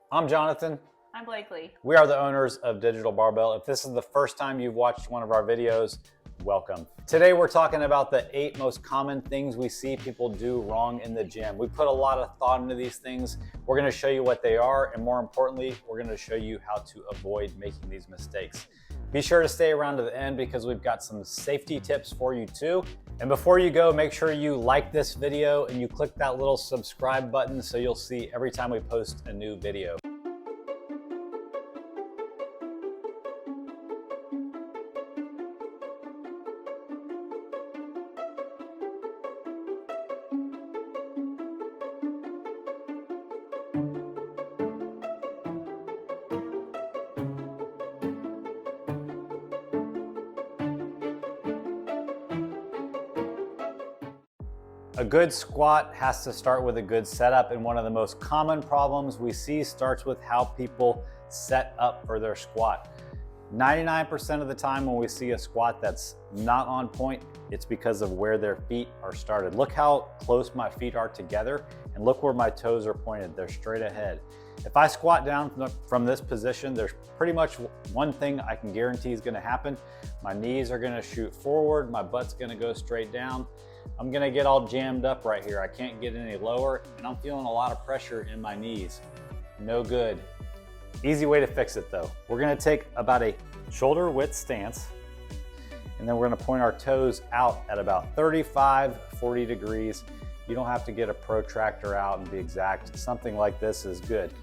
I'm Jonathan. I'm Blakely. We are the owners of Digital Barbell. If this is the first time you've watched one of our videos, welcome. Today we're talking about the 8 most common things we see people do wrong in the gym. We put a lot of thought into these things. We're going to show you what they are, and more importantly, we're going to show you how to avoid making these mistakes. Be sure to stay around to the end because we've got some safety tips for you too. And before you go, make sure you like this video and you click that little subscribe button so you'll see every time we post a new video. A good squat has to start with a good setup, and one of the most common problems we see starts with how people set up for their squat. 99% of the time when we see a squat that's not on point, it's because of where their feet are started. Look how close my feet are together, and look where my toes are pointed. They're straight ahead. If I squat down from this position, there's pretty much one thing I can guarantee is gonna happen. My knees are gonna shoot forward, my butt's gonna go straight down. I'm gonna get all jammed up right here. I can't get any lower, and I'm feeling a lot of pressure in my knees. No good. Easy way to fix it though. We're gonna take about a shoulder width stance, and then we're gonna point our toes out at about 35, 40 degrees. You don't have to get a protractor out and be exact. Something like this is good.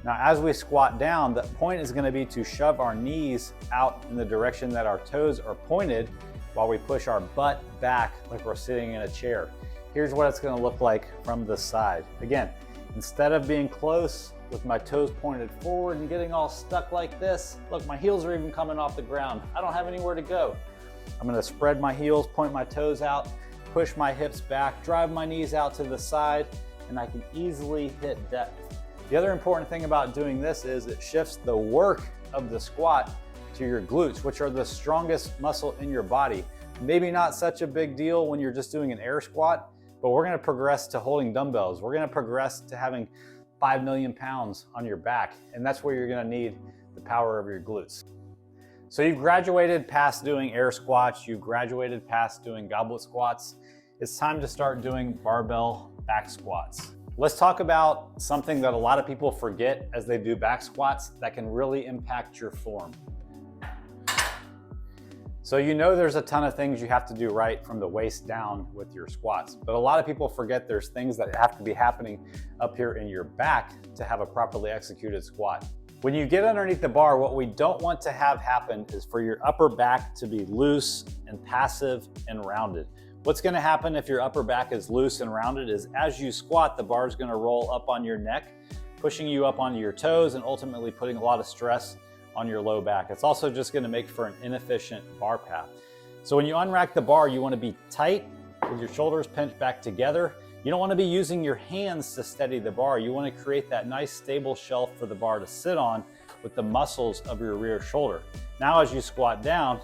Now, as we squat down, the point is gonna be to shove our knees out in the direction that our toes are pointed while we push our butt back like we're sitting in a chair. Here's what it's gonna look like from the side. Again, instead of being close with my toes pointed forward and getting all stuck like this, look, my heels are even coming off the ground. I don't have anywhere to go. I'm gonna spread my heels, point my toes out, push my hips back, drive my knees out to the side, and I can easily hit depth. The other important thing about doing this is it shifts the work of the squat to your glutes, which are the strongest muscle in your body. Maybe not such a big deal when you're just doing an air squat, but we're gonna progress to holding dumbbells. We're gonna progress to having 5 million pounds on your back, and that's where you're gonna need the power of your glutes. So you've graduated past doing air squats, you've graduated past doing goblet squats. It's time to start doing barbell back squats. Let's talk about something that a lot of people forget as they do back squats that can really impact your form. So you know there's a ton of things you have to do right from the waist down with your squats, but a lot of people forget there's things that have to be happening up here in your back to have a properly executed squat. When you get underneath the bar, what we don't want to have happen is for your upper back to be loose and passive and rounded. What's gonna happen if your upper back is loose and rounded is as you squat, the bar is gonna roll up on your neck, pushing you up onto your toes and ultimately putting a lot of stress on your low back. It's also just gonna make for an inefficient bar path. So when you unrack the bar, you wanna be tight with your shoulders pinched back together. You don't wanna be using your hands to steady the bar. You wanna create that nice stable shelf for the bar to sit on with the muscles of your rear shoulder. Now as you squat down,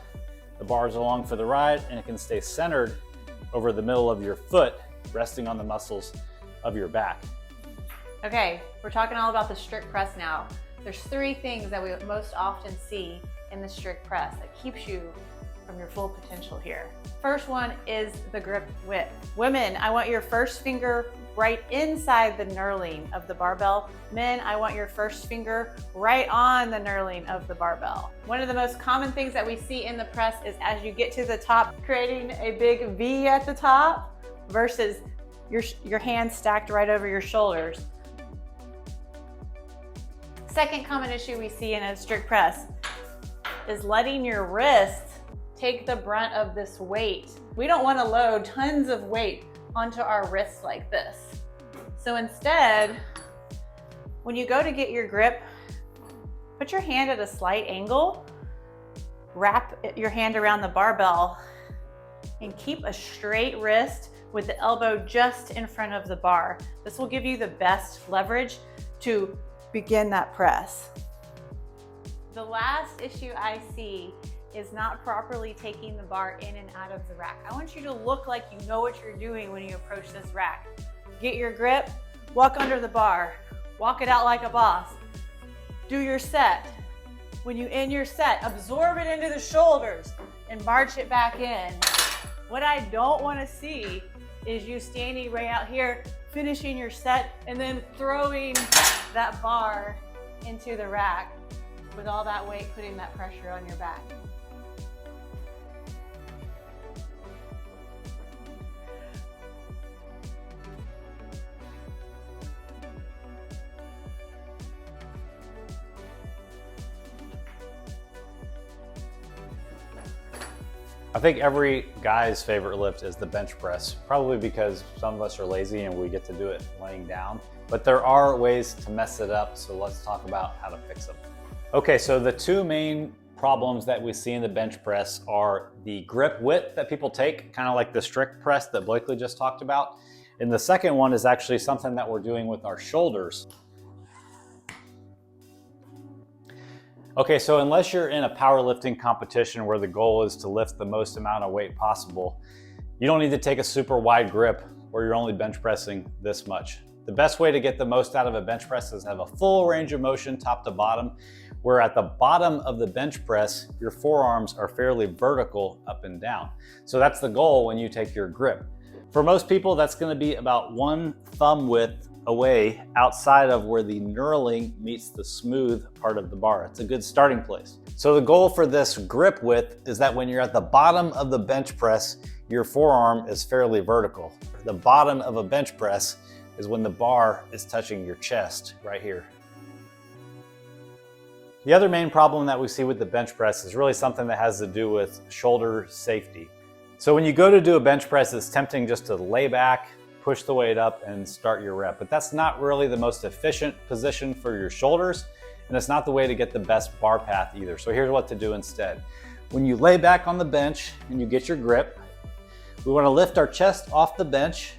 the bar is along for the ride and it can stay centered over the middle of your foot, resting on the muscles of your back. Okay, we're talking all about the strict press now. There's 3 things that we most often see in the strict press that keeps you from your full potential here. First one is the grip width. Women, I want your first finger right inside the knurling of the barbell. Men, I want your first finger right on the knurling of the barbell. One of the most common things that we see in the press is as you get to the top, creating a big V at the top versus your hands stacked right over your shoulders. Second common issue we see in a strict press is letting your wrist take the brunt of this weight. We don't want to load tons of weight onto our wrists like this. So instead, when you go to get your grip, put your hand at a slight angle, wrap your hand around the barbell, and keep a straight wrist with the elbow just in front of the bar. This will give you the best leverage to begin that press. The last issue I see is not properly taking the bar in and out of the rack. I want you to look like you know what you're doing when you approach this rack. Get your grip, walk under the bar, walk it out like a boss. Do your set. When you end your set, absorb it into the shoulders and march it back in. What I don't want to see is you standing right out here, finishing your set, and then throwing that bar into the rack with all that weight, putting that pressure on your back. I think every guy's favorite lift is the bench press, probably because some of us are lazy and we get to do it laying down. But there are ways to mess it up, so let's talk about how to fix them. Okay, so the two main problems that we see in the bench press are the grip width that people take, kind of like the strict press that Blakely just talked about. And the second one is actually something that we're doing with our shoulders. Okay, so unless you're in a powerlifting competition where the goal is to lift the most amount of weight possible, you don't need to take a super wide grip where you're only bench pressing this much. The best way to get the most out of a bench press is have a full range of motion top to bottom, where at the bottom of the bench press, your forearms are fairly vertical up and down. So that's the goal when you take your grip. For most people, that's gonna be about 1 thumb width away outside of where the knurling meets the smooth part of the bar. It's a good starting place. So the goal for this grip width is that when you're at the bottom of the bench press, your forearm is fairly vertical. The bottom of a bench press is when the bar is touching your chest right here. The other main problem that we see with the bench press is really something that has to do with shoulder safety. So when you go to do a bench press, it's tempting just to lay back, push the weight up and start your rep. But that's not really the most efficient position for your shoulders, and it's not the way to get the best bar path either. So here's what to do instead. When you lay back on the bench and you get your grip, we want to lift our chest off the bench,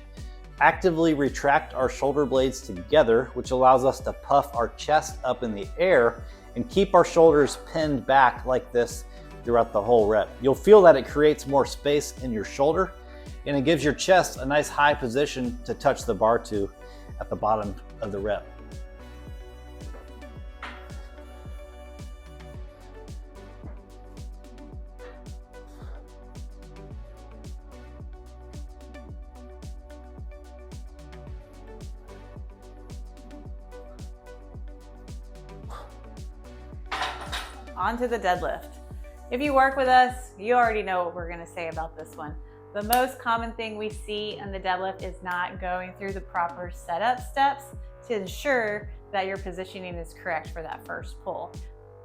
actively retract our shoulder blades together, which allows us to puff our chest up in the air and keep our shoulders pinned back like this throughout the whole rep. You'll feel that it creates more space in your shoulder, and it gives your chest a nice high position to touch the bar to at the bottom of the rep. On to the deadlift. If you work with us, you already know what we're gonna say about this one. The most common thing we see in the deadlift is not going through the proper setup steps to ensure that your positioning is correct for that first pull.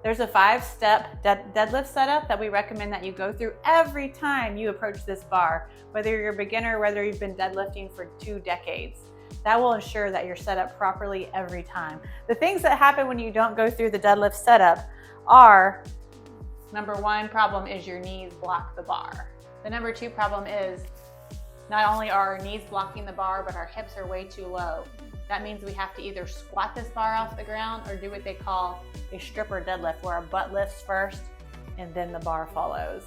There's a 5-step deadlift setup that we recommend that you go through every time you approach this bar, whether you're a beginner, whether you've been deadlifting for 2 decades. That will ensure that you're set up properly every time. The things that happen when you don't go through the deadlift setup are, number 1 problem is your knees block the bar. The number 2 problem is not only are our knees blocking the bar, but our hips are way too low. That means we have to either squat this bar off the ground or do what they call a stripper deadlift, where our butt lifts first and then the bar follows.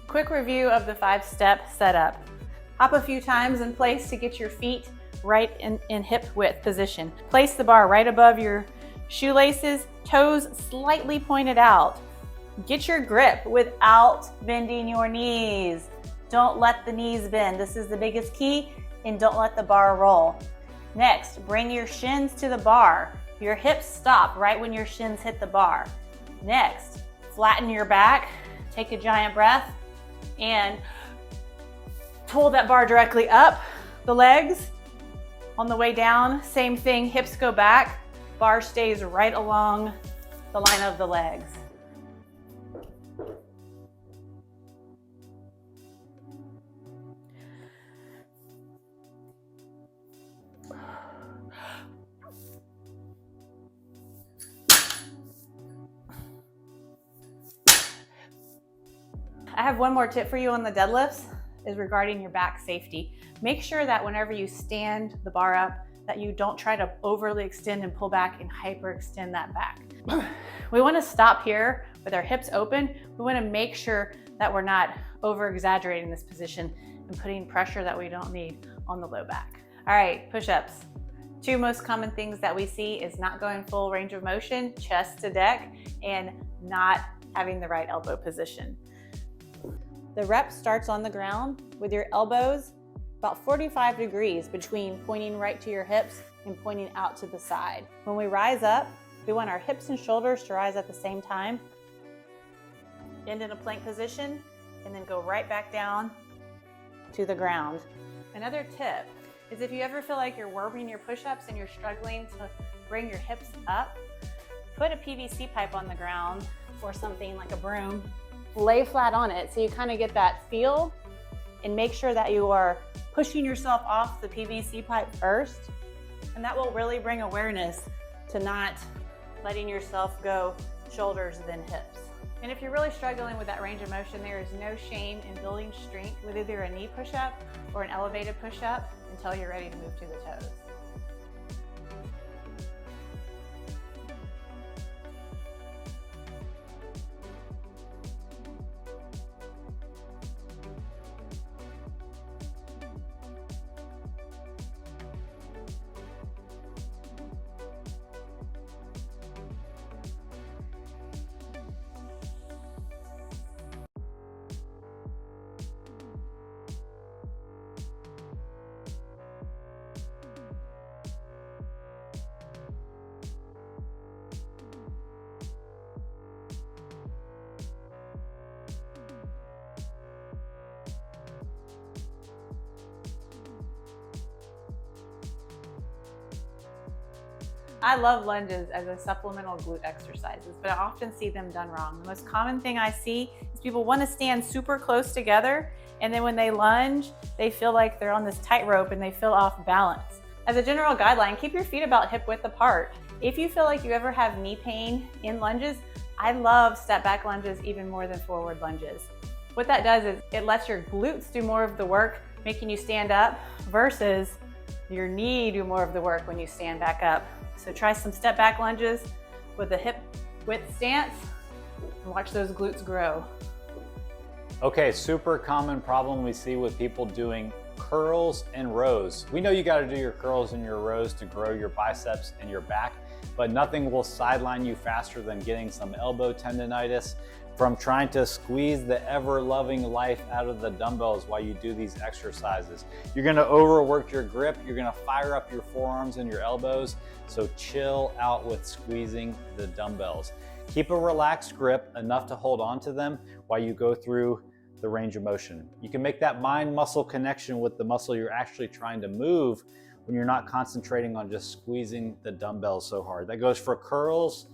Quick review of the 5-step setup. Hop a few times in place to get your feet right in hip width position. Place the bar right above your shoelaces, toes slightly pointed out. Get your grip without bending your knees. Don't let the knees bend. This is the biggest key, and don't let the bar roll. Next, bring your shins to the bar. Your hips stop right when your shins hit the bar. Next, flatten your back, take a giant breath, and pull that bar directly up. The legs, on the way down, same thing, hips go back, bar stays right along the line of the legs. I have one more tip for you on the deadlifts, is regarding your back safety. Make sure that whenever you stand the bar up, that you don't try to overly extend and pull back and hyperextend that back. We want to stop here with our hips open. We want to make sure that we're not over exaggerating this position and putting pressure that we don't need on the low back. All right, push-ups. Two most common things that we see is not going full range of motion, chest to deck, and not having the right elbow position. The rep starts on the ground with your elbows about 45 degrees between pointing right to your hips and pointing out to the side. When we rise up, we want our hips and shoulders to rise at the same time. End in a plank position, and then go right back down to the ground. Another tip is if you ever feel like you're worming your push-ups and you're struggling to bring your hips up, put a PVC pipe on the ground or something like a broom, lay flat on it so you kind of get that feel, and make sure that you are pushing yourself off the PVC pipe first, and that will really bring awareness to not letting yourself go shoulders then hips. And if you're really struggling with that range of motion, there is no shame in building strength with either a knee push-up or an elevated push-up until you're ready to move to the toes. I love lunges as a supplemental glute exercises, but I often see them done wrong. The most common thing I see is people want to stand super close together, and then when they lunge, they feel like they're on this tightrope and they feel off balance. As a general guideline, keep your feet about hip width apart. If you feel like you ever have knee pain in lunges, I love step back lunges even more than forward lunges. What that does is it lets your glutes do more of the work, making you stand up, versus your knee do more of the work when you stand back up. So try some step back lunges with a hip width stance and watch those glutes grow. Okay, super common problem we see with people doing curls and rows. We know you got to do your curls and your rows to grow your biceps and your back, but nothing will sideline you faster than getting some elbow tendonitis from trying to squeeze the ever-loving life out of the dumbbells while you do these exercises. You're gonna overwork your grip, you're gonna fire up your forearms and your elbows, so chill out with squeezing the dumbbells. Keep a relaxed grip, enough to hold on to them while you go through the range of motion. You can make that mind-muscle connection with the muscle you're actually trying to move when you're not concentrating on just squeezing the dumbbells so hard. That goes for curls,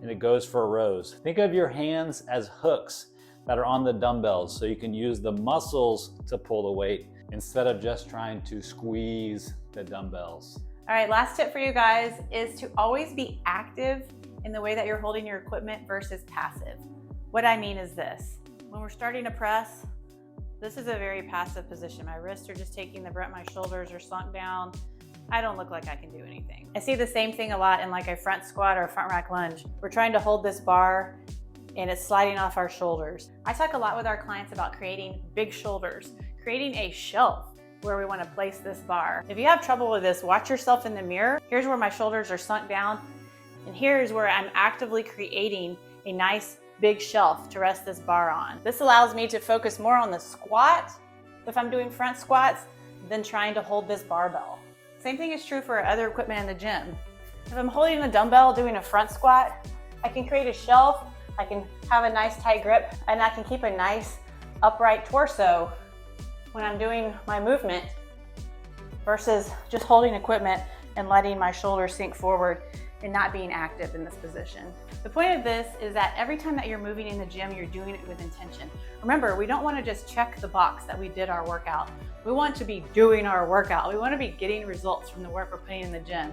and it goes for rows. Think of your hands as hooks that are on the dumbbells so you can use the muscles to pull the weight instead of just trying to squeeze the dumbbells. All right, last tip for you guys is to always be active in the way that you're holding your equipment versus passive. What I mean is this: when we're starting to press, this is a very passive position. My wrists are just taking the brunt, my shoulders are sunk down. I don't look like I can do anything. I see the same thing a lot in like a front squat or a front rack lunge. We're trying to hold this bar and it's sliding off our shoulders. I talk a lot with our clients about creating big shoulders, creating a shelf where we want to place this bar. If you have trouble with this, watch yourself in the mirror. Here's where my shoulders are sunk down, and here's where I'm actively creating a nice big shelf to rest this bar on. This allows me to focus more on the squat if I'm doing front squats than trying to hold this barbell. Same thing is true for other equipment in the gym. If I'm holding a dumbbell doing a front squat, I can create a shelf, I can have a nice tight grip, and I can keep a nice upright torso when I'm doing my movement versus just holding equipment and letting my shoulders sink forward and not being active in this position. The point of this is that every time that you're moving in the gym, you're doing it with intention. Remember, we don't want to just check the box that we did our workout. We want to be doing our workout. We want to be getting results from the work we're putting in the gym.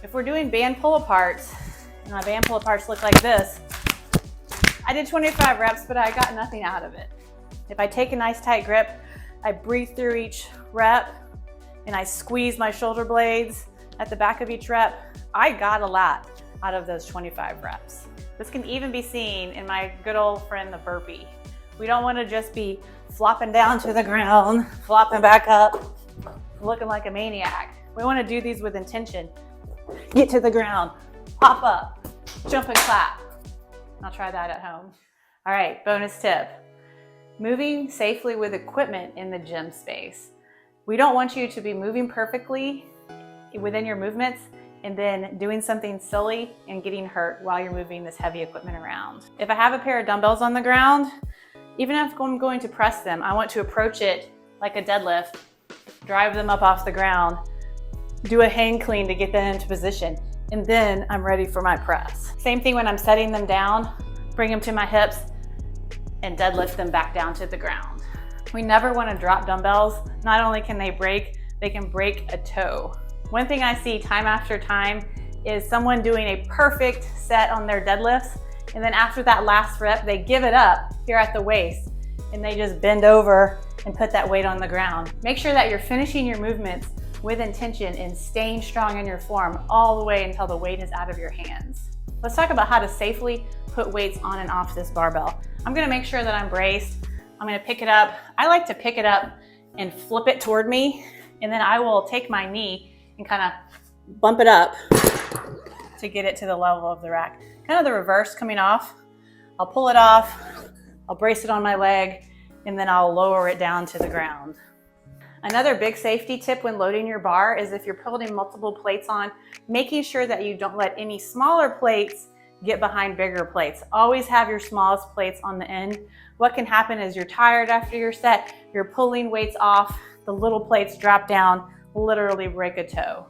If we're doing band pull-aparts, and my band pull-aparts look like this, I did 25 reps, but I got nothing out of it. If I take a nice tight grip, I breathe through each rep, and I squeeze my shoulder blades at the back of each rep, I got a lot out of those 25 reps. This can even be seen in my good old friend, the burpee. We don't want to just be flopping down to the ground, flopping back up, looking like a maniac. We want to do these with intention. Get to the ground, hop up, jump and clap. I'll try that at home. All right, bonus tip. Moving safely with equipment in the gym space. We don't want you to be moving perfectly within your movements and then doing something silly and getting hurt while you're moving this heavy equipment around. If I have a pair of dumbbells on the ground, even if I'm going to press them, I want to approach it like a deadlift, drive them up off the ground, do a hang clean to get them into position, and then I'm ready for my press. Same thing when I'm setting them down, bring them to my hips and deadlift them back down to the ground. We never want to drop dumbbells. Not only can they can break a toe. One thing I see time after time is someone doing a perfect set on their deadlifts, and then after that last rep, they give it up here at the waist, and they just bend over and put that weight on the ground. Make sure that you're finishing your movements with intention and staying strong in your form all the way until the weight is out of your hands. Let's talk about how to safely put weights on and off this barbell. I'm gonna make sure that I'm braced. I'm gonna pick it up. I like to pick it up and flip it toward me, and then I will take my knee and kind of bump it up to get it to the level of the rack. Kind of the reverse coming off. I'll pull it off, I'll brace it on my leg, and then I'll lower it down to the ground. Another big safety tip when loading your bar is if you're putting multiple plates on, making sure that you don't let any smaller plates get behind bigger plates. Always have your smallest plates on the end. What can happen is you're tired after your set, you're pulling weights off, the little plates drop down, literally break a toe.